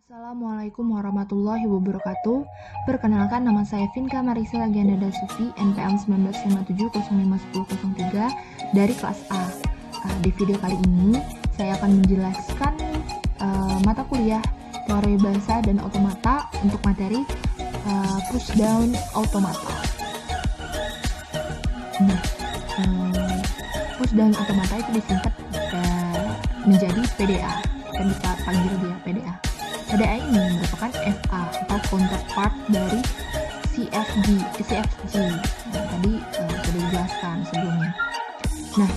Assalamualaikum warahmatullahi wabarakatuh. Perkenalkan, nama saya Vinka Marisa Lagianda Dasusi, NPM 1957051003 dari kelas A. Di video kali ini, saya akan menjelaskan mata kuliah teori bahasa dan otomata untuk materi pushdown automata. Pushdown automata itu disingkat menjadi PDA. Kita bisa panggil dia PDA. PDA ini merupakan FA atau counterpart dari CFG. Tadi sudah dijelaskan sebelumnya. Nah,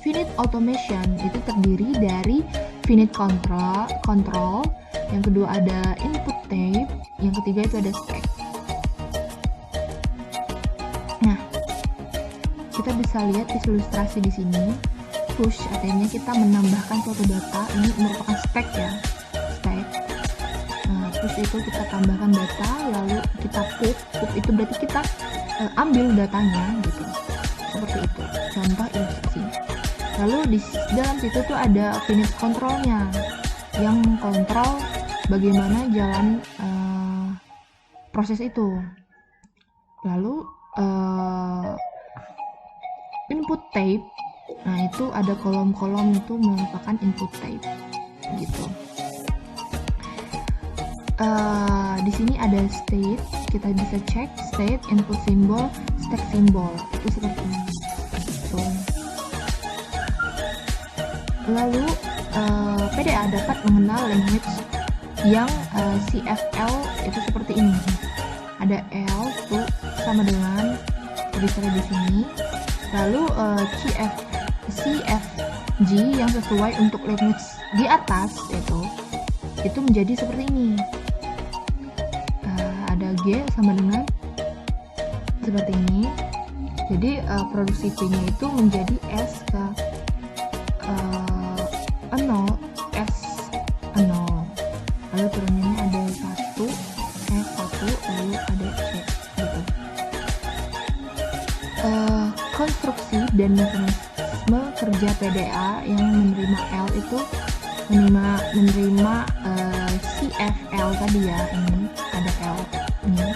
finite automation itu terdiri dari finite control, yang kedua ada input tape, yang ketiga itu ada stack. Nah, kita bisa lihat ilustrasi di sini. Push artinya kita menambahkan suatu data, ini merupakan stack ya. Push itu kita tambahkan data, lalu kita put itu berarti kita ambil datanya gitu, seperti itu contoh ilustrasinya. Lalu di dalam situ tuh ada finite controlnya yang mengkontrol bagaimana jalan proses itu. Lalu input tape, nah itu ada kolom-kolom itu merupakan input tape gitu. Di sini ada state, kita bisa cek state, input symbol, stack symbol, itu seperti ini. Lalu PDA dapat mengenal language yang CFL itu seperti ini. Ada L tuh sama dengan tulisannya di sini. Lalu CFG yang sesuai untuk language di atas itu menjadi seperti ini. G sama dengan seperti ini. Jadi produksi V-nya itu menjadi S ke 0, S 0. Lalu turunannya ada 1, S 1, lalu ada C gitu. Konstruksi dan mekanisme kerja PDA yang menerima L itu menerima CFL tadi ya, ini ada L. Nah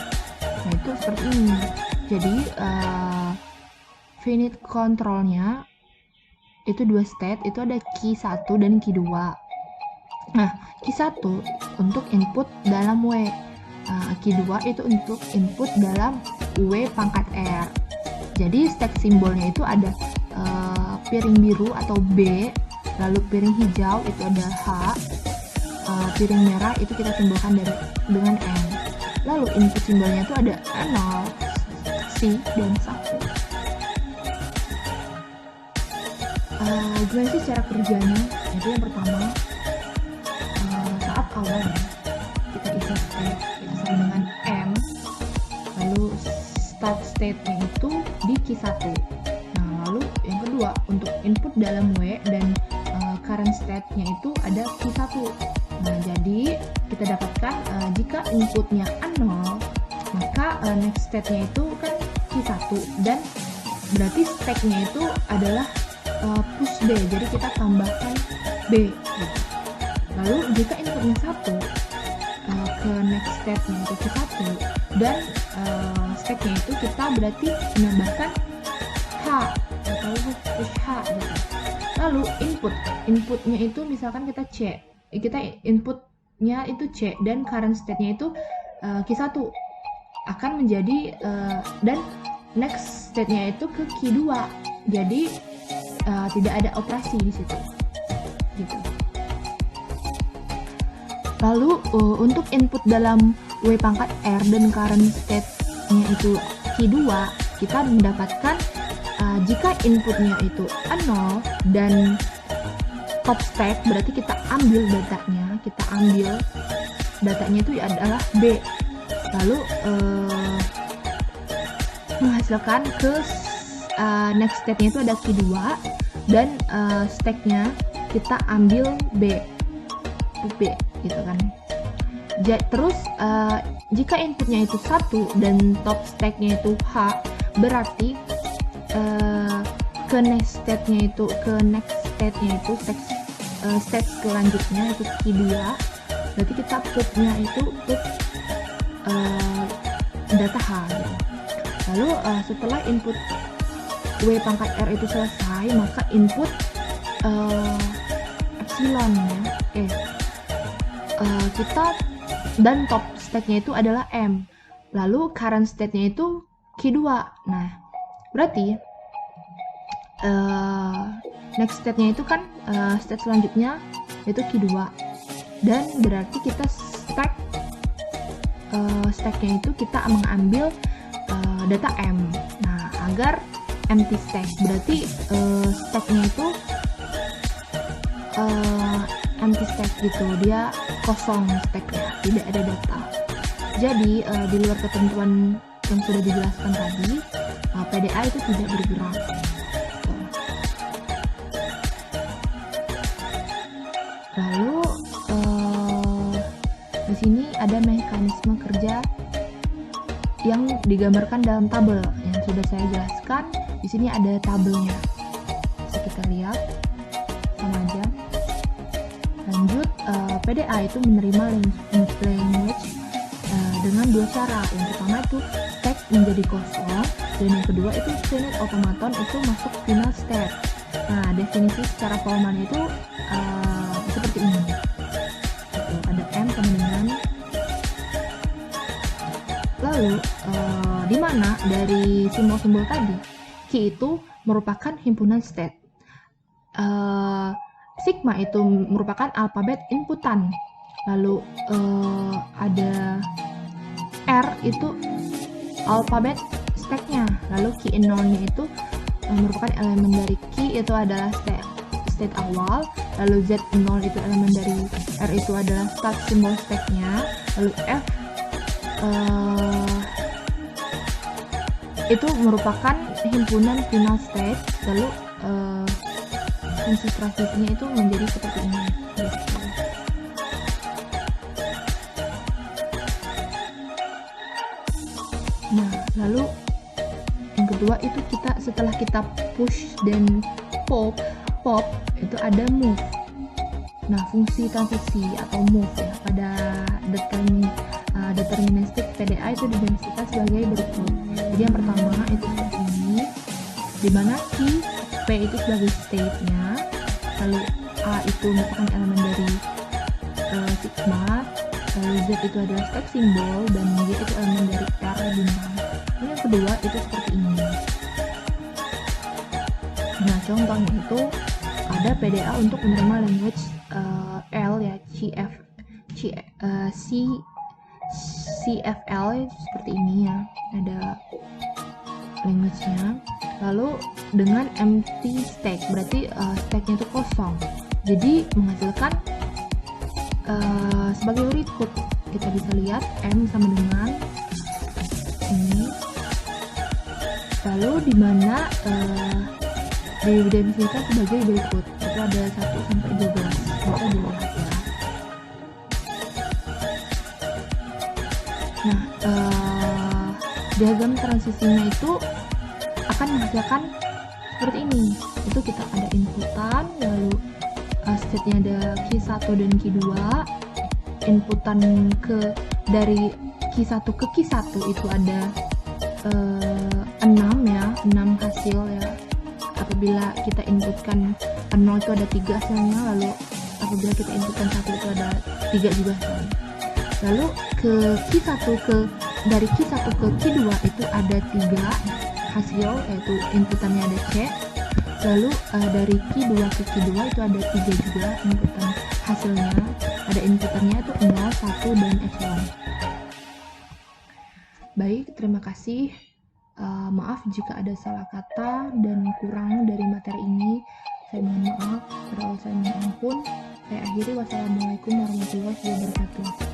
itu seperti ini. Jadi finite controlnya itu dua state, itu ada key 1 dan key 2. Nah, key 1 untuk input dalam W, key 2 itu untuk input dalam W pangkat R. Jadi stack simbolnya itu ada piring biru atau B, lalu piring hijau itu ada H, piring merah itu kita simbolkan dengan N. Lalu input simbolnya itu ada 0, C, dan 1. Gimana sih cara kerjanya? Jadi yang pertama, saat awal kita isi state, kita sama dengan M, lalu start state-nya itu di key 1. Nah, lalu yang kedua, untuk input dalam W dan current state-nya itu ada key 1. Nah, jadi kita dapatkan jika inputnya 0, maka next state-nya itu kan key 1, dan berarti stack-nya itu adalah push B, jadi kita tambahkan B gitu. Lalu jika inputnya 1 ke next state-nya itu key 1, dan stack-nya itu kita berarti menambahkan H atau push H gitu. Lalu inputnya itu misalkan kita C, kita inputnya itu C dan current state-nya itu key 1 akan menjadi dan next state-nya itu ke key 2. Jadi tidak ada operasi di situ. Gitu. Lalu untuk input dalam W pangkat R dan current state-nya itu key 2, kita mendapatkan jika inputnya itu 0 dan top stack, berarti kita ambil datanya itu adalah B, lalu menghasilkan ke next state-nya itu ada key 2 dan stack-nya kita ambil B gitu kan. Terus jika inputnya itu 1 dan top stack-nya itu H, berarti ke next state-nya itu stage selanjutnya itu key 2 berarti kita pubnya itu pub data H gitu. Lalu setelah input W pangkat R itu selesai, maka input epsilon ya. Kita dan top state-nya itu adalah M. Lalu current state-nya itu Q2. Nah, berarti next state-nya itu kan state selanjutnya yaitu Q2. Dan berarti kita stack-nya itu kita mengambil data M. Nah, agar empty stack, berarti stack-nya itu empty stack gitu, dia kosong stack-nya, tidak ada data. Jadi di luar ketentuan yang sudah dijelaskan tadi, PDA itu tidak bergerak. Lalu di sini ada mekanisme kerja yang digambarkan dalam tabel yang sudah saya jelaskan. Di sini ada tabelnya. Bisa kita lihat sama aja. Lanjut, PDA itu menerima language dengan dua cara. Yang pertama itu stack menjadi kosong, dan yang kedua itu finite automaton itu masuk final state. Nah, definisi secara formalnya itu seperti ini. Ada M sama dengan, lalu di mana dari simbol-simbol tadi Q itu merupakan himpunan state, sigma itu merupakan alfabet inputan, lalu ada R itu alfabet stack-nya, lalu Q0-nya itu merupakan elemen dari Q, itu adalah state awal, lalu Z0 itu elemen dari R, itu adalah start simbol stack-nya, lalu F itu merupakan himpunan final state, lalu fungsi transisinya itu menjadi seperti ini gitu. Nah, lalu yang kedua itu setelah kita push dan pop itu ada move. Nah, fungsi transisi atau move ya pada deterministic PDA itu didefinisikan sebagai berikut. Jadi yang pertama itu seperti ini, dimana P itu sebagai state-nya, lalu A itu merupakan elemen dari sigma, lalu Z itu adalah stack simbol, dan Y itu elemen dari R bintang. Lalu yang kedua itu seperti ini. Nah, contohnya itu ada PDA untuk menerima language L ya, CFL seperti ini ya, ada language-nya. Lalu dengan empty stack, berarti stack-nya itu kosong, jadi menghasilkan sebagai berikut. Kita bisa lihat M sama dengan ini, lalu dimana didefinisikan sebagai berikut, itu ada 1 sampai 12, bisa dilihat ya. Nah, diagram transisinya itu akan menghasilkan seperti ini. Itu kita ada inputan, lalu state-nya ada Q1 dan Q2. Inputan dari Q1 ke Q1 itu ada 6 ya, 6 hasil ya. Apabila kita inputkan 0 itu ada 3 hasilnya, lalu apabila kita inputkan 1 itu ada 3 juga hasilnya. Lalu dari Q1 ke Q2 itu ada 3 hasil, yaitu inputannya ada C. Lalu dari Q2 ke Q2 itu ada 3 juga inputan hasilnya, ada inputannya itu 0, 1, dan epsilon. Baik, terima kasih. Maaf jika ada salah kata dan kurang dari materi ini. Saya mohon maaf, saya mohon ampun. Saya akhiri, wassalamualaikum warahmatullahi wabarakatuh.